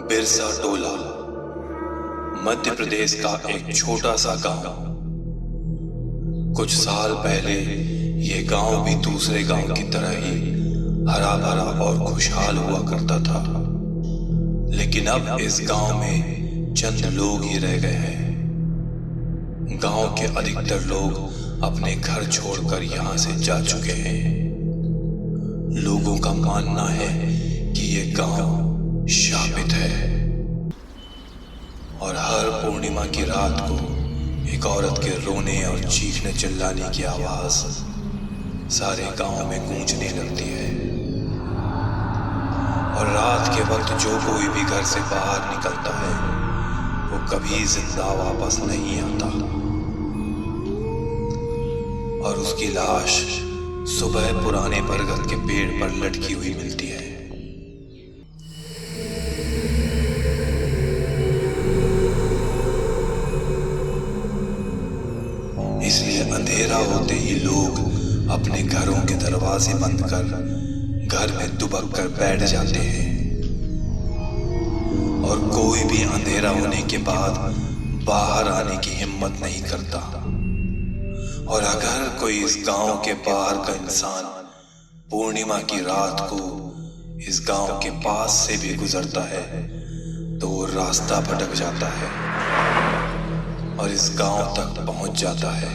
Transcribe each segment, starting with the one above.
बिरसा टोला मध्य प्रदेश का एक छोटा सा गांव। कुछ साल पहले ये गांव भी दूसरे गांव की तरह ही हरा भरा और खुशहाल हुआ करता था, लेकिन अब इस गांव में चंद लोग ही रह गए हैं। गांव के अधिकतर लोग अपने घर छोड़कर यहां से जा चुके हैं। लोगों का मानना है कि ये गांव शापित है और हर पूर्णिमा की रात को एक औरत के रोने और चीखने चिल्लाने की आवाज सारे गांव में गूंजने लगती है। और रात के वक्त जो कोई भी घर से बाहर निकलता है वो कभी जिंदा वापस नहीं आता और उसकी लाश सुबह पुराने बरगद के पेड़ पर लटकी हुई मिलती है। इसलिए अंधेरा होते ही लोग अपने घरों के दरवाजे बंद कर घर में दुबक कर बैठ जाते हैं और कोई भी अंधेरा होने के बाद बाहर आने की हिम्मत नहीं करता। और अगर कोई इस गांव के बाहर का इंसान पूर्णिमा की रात को इस गांव के पास से भी गुजरता है तो वो रास्ता भटक जाता है और इस गांव तक पहुंच जाता है।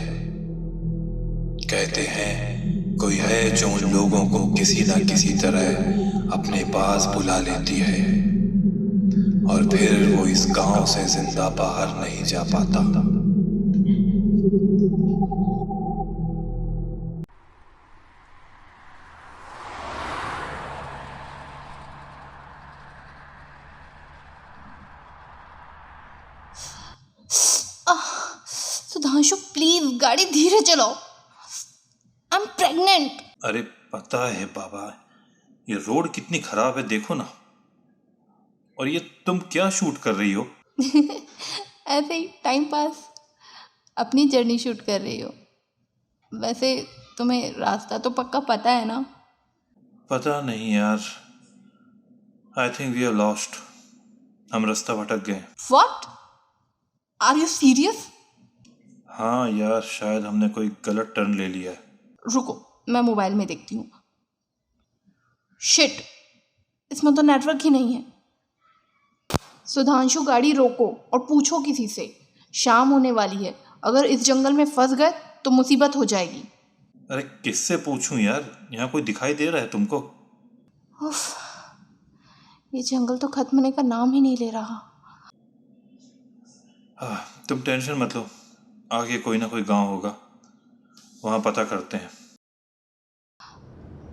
कहते हैं कोई है जो उन लोगों को किसी न किसी तरह अपने पास बुला लेती है और फिर वो इस गांव से जिंदा बाहर नहीं जा पाता। सुधांशु प्लीज गाड़ी धीरे चलाओ, आई एम प्रेग्नेंट। अरे पता है बाबा, ये रोड कितनी खराब है देखो ना। और ये तुम क्या शूट कर रही हो? ऐसे ही टाइम पास, अपनी जर्नी शूट कर रही हो। वैसे तुम्हें रास्ता तो पक्का पता है ना? पता नहीं यार, I think we are lost. हम रास्ता भटक गए। व्हाट? Are you serious? हाँ यार, शायद हमने कोई गलत टर्न ले लिया है। रुको, मैं मोबाइल में देखती हूँ। शिट, इसमें तो नेटवर्क ही नहीं है। सुधांशु गाड़ी रोको और पूछो किसी से। शाम होने वाली है, अगर इस जंगल में फंस गए तो मुसीबत हो जाएगी। अरे किससे पूछूं यार, यहाँ कोई दिखाई दे रहा है तुमको? उफ, ये जंगल तो खत्म होने का नाम ही नहीं ले रहा। तुम टेंशन मत लो, आगे कोई ना कोई गांव होगा, वहां पता करते हैं।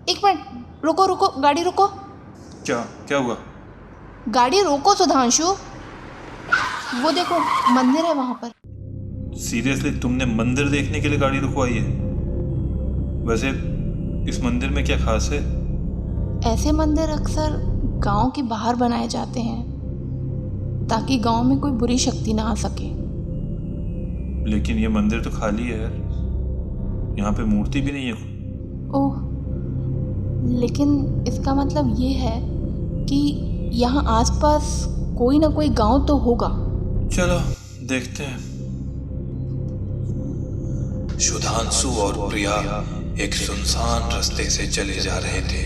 एक मिनट, रुको रुको, गाड़ी रुको। क्या हुआ? गाड़ी रोको सुधांशु, वो देखो मंदिर है वहां पर। सीरियसली तुमने मंदिर देखने के लिए गाड़ी रुकवाई है? वैसे इस मंदिर में क्या खास है? ऐसे मंदिर अक्सर गांव के बाहर बनाए जाते हैं ताकि गांव में कोई बुरी शक्ति ना आ सके। लेकिन ये मंदिर तो खाली है यार, यहाँ पे मूर्ति भी नहीं है। ओह, लेकिन इसका मतलब ये है कि यहाँ आसपास कोई ना कोई गांव तो होगा। चलो देखते हैं। सुधांशु और प्रिया एक सुनसान रास्ते से चले जा रहे थे।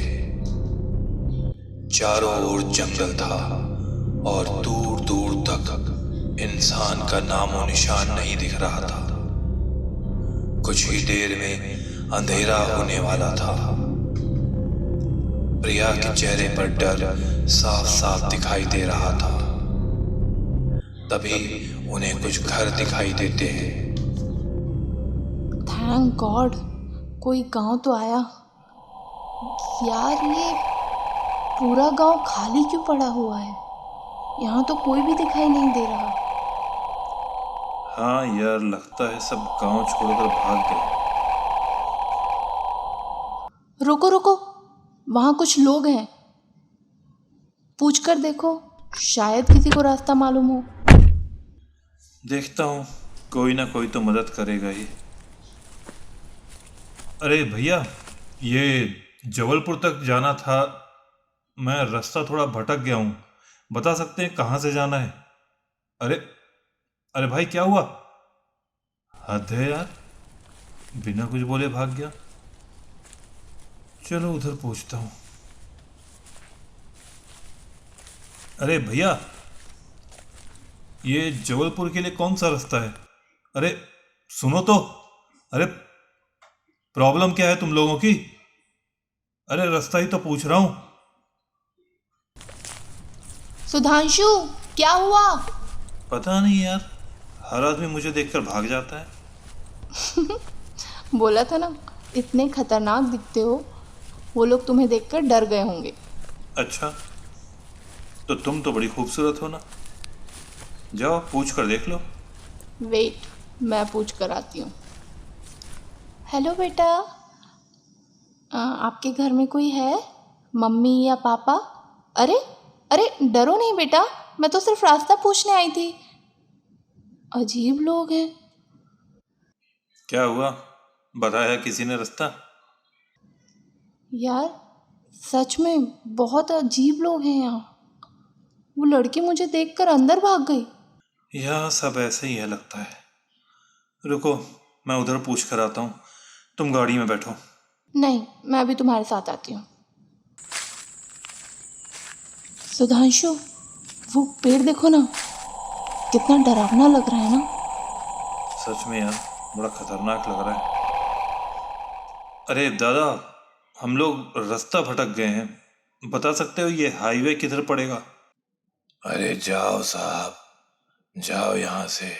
चारों ओर जंगल था और दूर दूर तक इंसान का नामो निशान नहीं दिख रहा था। कुछ ही देर में अंधेरा होने वाला था। प्रिया के चेहरे पर डर साफ साफ दिखाई दे रहा था। तभी उन्हें कुछ घर दिखाई देते हैं। थैंक गॉड, कोई गांव तो आया। यार ये पूरा गांव खाली क्यों पड़ा हुआ है? यहाँ तो कोई भी दिखाई नहीं दे रहा। हाँ यार, लगता है सब गांव छोड़कर भाग गए। रुको रुको, वहाँ कुछ लोग हैं, पूछकर देखो, शायद किसी को रास्ता मालूम हो। देखता हूँ, कोई ना कोई तो मदद करेगा ही। अरे भैया, ये जबलपुर तक जाना था, मैं रास्ता थोड़ा भटक गया हूँ, बता सकते हैं कहाँ से जाना है? अरे अरे भाई, क्या हुआ? हद है यार, बिना कुछ बोले भाग गया। चलो उधर पूछता हूँ। अरे भैया, ये जबलपुर के लिए कौन सा रास्ता है? अरे सुनो तो। अरे प्रॉब्लम क्या है तुम लोगों की? अरे रास्ता ही तो पूछ रहा हूँ। सुधांशु, क्या हुआ? पता नहीं यार, हर आदमी मुझे देखकर भाग जाता है। बोला था ना, इतने खतरनाक दिखते हो, वो लोग तुम्हें देखकर डर गए होंगे। अच्छा, तो तुम तो बड़ी खूबसूरत हो ना। जाओ पूछ कर देख लो। वेट, मैं पूछ कर आती हूँ। हेलो बेटा, आपके घर में कोई है? मम्मी या पापा? अरे अरे, डरो नहीं बेटा, मैं तो सिर्फ रास्ता पूछने आई थी। अजीब लोग हैं। क्या हुआ, बताया किसी ने रास्ता? यार सच में बहुत अजीब लोग हैं यहाँ। वो लड़की मुझे देखकर अंदर भाग गई। यह सब ऐसे ही है लगता है। रुको, मैं उधर पूछ कर आता हूँ, तुम गाड़ी में बैठो। नहीं, मैं भी तुम्हारे साथ आती हूँ। सुधांशु, वो पेड़ देखो ना, कितना डरावना लग रहा है ना। सच में यार, बड़ा खतरनाक लग रहा है। अरे दादा, हम लोग रास्ता भटक गए हैं, बता सकते हो ये हाईवे किधर पड़ेगा? अरे जाओ साहब, जाओ यहाँ से,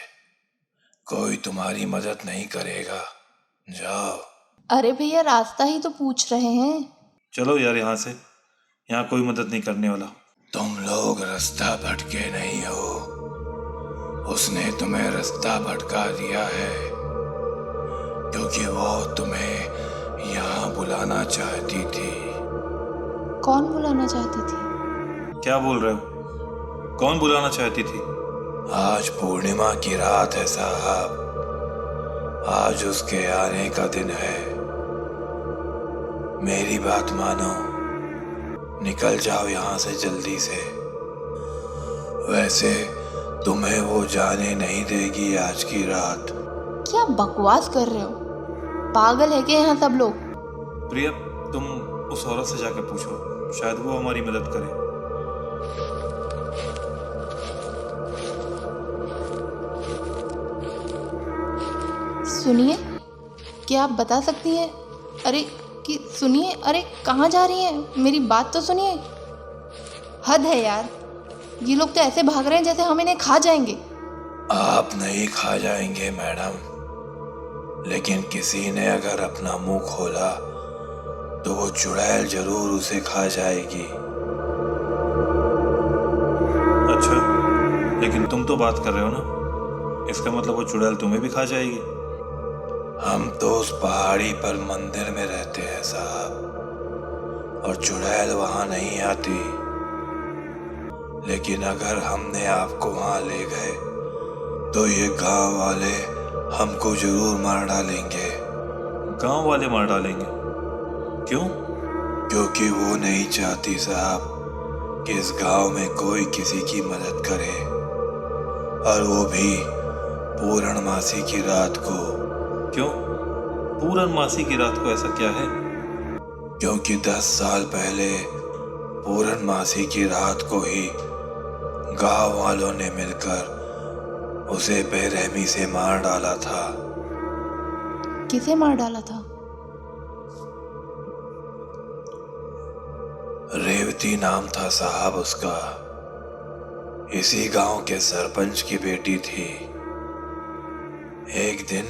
कोई तुम्हारी मदद नहीं करेगा, जाओ। अरे भैया, रास्ता ही तो पूछ रहे हैं। चलो यार यहाँ से, यहाँ कोई मदद नहीं करने वाला। तुम लोग रास्ता भटके नहीं हो, उसने तुम्हें रास्ता भटका दिया है, क्योंकि वो तुम्हें यहाँ बुलाना चाहती थी। कौन बुलाना चाहती थी? क्या बोल रहे हो? कौन बुलाना चाहती थी? आज पूर्णिमा की रात है साहब, आज उसके आने का दिन है। मेरी बात मानो, निकल जाओ यहाँ से जल्दी से। वैसे तुम्हें वो जाने नहीं देगी आज की रात। क्या बकवास कर रहे हो? पागल है क्या यहाँ सब लोग? प्रिया, तुम उस औरत से जाकर पूछो, शायद वो हमारी मदद करे। सुनिए, क्या आप बता सकती हैं? अरे कि सुनिए, अरे कहाँ जा रही हैं? मेरी बात तो सुनिए। हद है यार, ये लोग तो ऐसे भाग रहे हैं जैसे हम इन्हें खा जाएंगे। आप नहीं खा जाएंगे मैडम, लेकिन किसी ने अगर अपना मुंह खोला तो वो चुड़ैल जरूर उसे खा जाएगी। अच्छा, लेकिन तुम तो बात कर रहे हो ना, इसका मतलब वो चुड़ैल तुम्हें भी खा जाएगी। हम तो उस पहाड़ी पर मंदिर में रहते हैं साहब, और चुड़ैल वहां नहीं आती। लेकिन अगर हमने आपको वहां ले गए तो ये गांव वाले हमको जरूर मार डालेंगे। गांव वाले मार डालेंगे? क्यों? क्योंकि वो नहीं चाहती साहब कि इस गांव में कोई किसी की मदद करे, और वो भी पूर्णमासी की रात को। क्यों? पूर्णमासी की रात को ऐसा क्या है? क्योंकि 10 साल पहले पूर्णमासी की रात को ही गांव वालों ने मिलकर उसे बेरहमी से मार डाला था। किसे मार डाला था? रेवती नाम था साहब उसका, इसी गांव के सरपंच की बेटी थी। एक दिन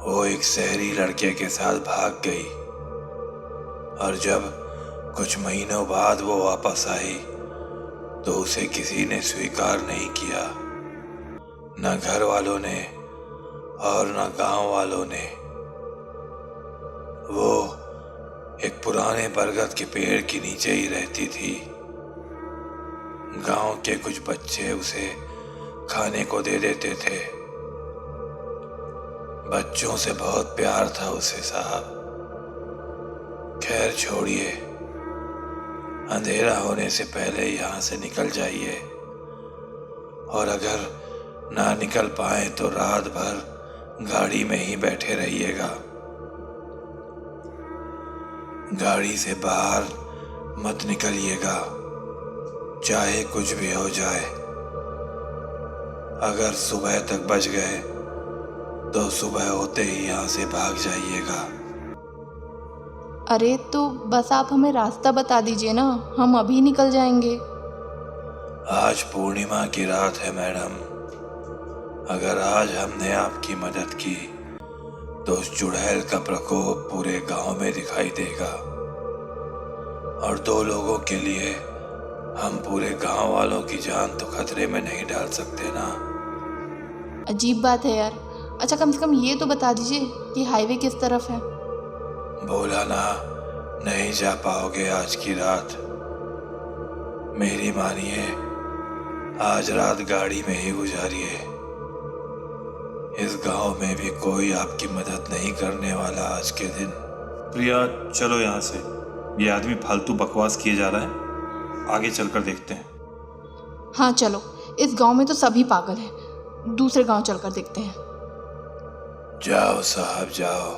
वो एक शहरी लड़के के साथ भाग गई, और जब कुछ महीनों बाद वो वापस आई तो उसे किसी ने स्वीकार नहीं किया, न घर वालों ने और न गांव वालों ने। वो एक पुराने बरगद के पेड़ के नीचे ही रहती थी। गांव के कुछ बच्चे उसे खाने को दे देते थे। बच्चों से बहुत प्यार था उसे साहब। खैर छोड़िए, अंधेरा होने से पहले यहाँ से निकल जाइए, और अगर ना निकल पाए तो रात भर गाड़ी में ही बैठे रहिएगा। गाड़ी से बाहर मत निकलिएगा, चाहे कुछ भी हो जाए। अगर सुबह तक बच गए तो सुबह होते ही यहाँ से भाग जाइएगा। अरे तो बस आप हमें रास्ता बता दीजिए ना, हम अभी निकल जाएंगे। आज पूर्णिमा की रात है मैडम। अगर आज हमने आपकी मदद की तो उस चुड़ैल का प्रकोप पूरे गांव में दिखाई देगा, और 2 लोगों के लिए हम पूरे गांव वालों की जान तो खतरे में नहीं डाल सकते ना। अजीब बात है यार। अच्छा कम से कम ये तो बता दीजिए कि हाईवे किस तरफ है। बोला ना, नहीं जा पाओगे आज की रात। मेरी मानिए, आज रात गाड़ी में ही गुजारिए। इस गांव में भी कोई आपकी मदद नहीं करने वाला आज के दिन। प्रिया चलो यहाँ से, ये आदमी फालतू बकवास किए जा रहा है, आगे चलकर देखते हैं। हाँ चलो, इस गांव में तो सभी पागल हैं, दूसरे गांव चलकर देखते हैं। जाओ साहब जाओ,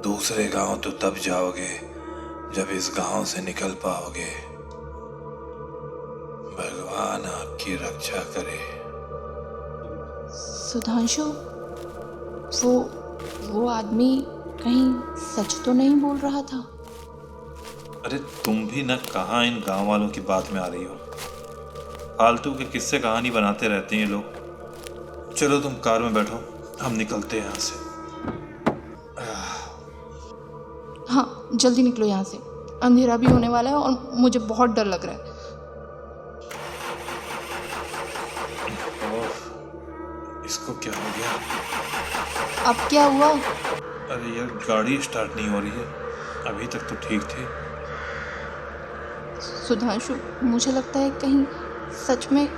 दूसरे गांव तो तब जाओगे जब इस गांव से निकल पाओगे। भगवान आपकी रक्षा करे। सुधांशु, वो आदमी कहीं सच तो नहीं बोल रहा था? अरे तुम भी न कहाँ इन गांव वालों की बात में आ रही हो। फालतू के किस्से कहानी बनाते रहते हैं ये लोग। चलो तुम कार में बैठो, हम निकलते हैं यहाँ से। हाँ जल्दी निकलो यहाँ से, अंधेरा भी होने वाला है और मुझे बहुत डर लग रहा है। इसको क्या हो गया? अब क्या हुआ? अरे यार गाड़ी स्टार्ट नहीं हो रही है, अभी तक तो ठीक थी। सुधांशु, मुझे लगता है कहीं सच में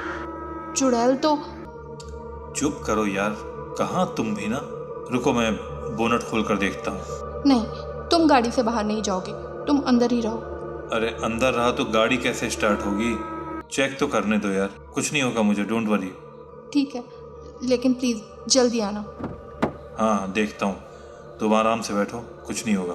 चुड़ैल तो। चुप करो यार, कहाँ तुम भी ना। रुको मैं बोनट खोल कर देखता हूँ। नहीं, तुम गाड़ी से बाहर नहीं जाओगे, तुम अंदर ही रहो। अरे अंदर रहा तो गाड़ी कैसे स्टार्ट होगी? चेक तो करने दो यार, कुछ नहीं होगा मुझे, डोंट वरी। ठीक है, लेकिन प्लीज़ जल्दी आना। हाँ देखता हूँ, तुम आराम से बैठो, कुछ नहीं होगा।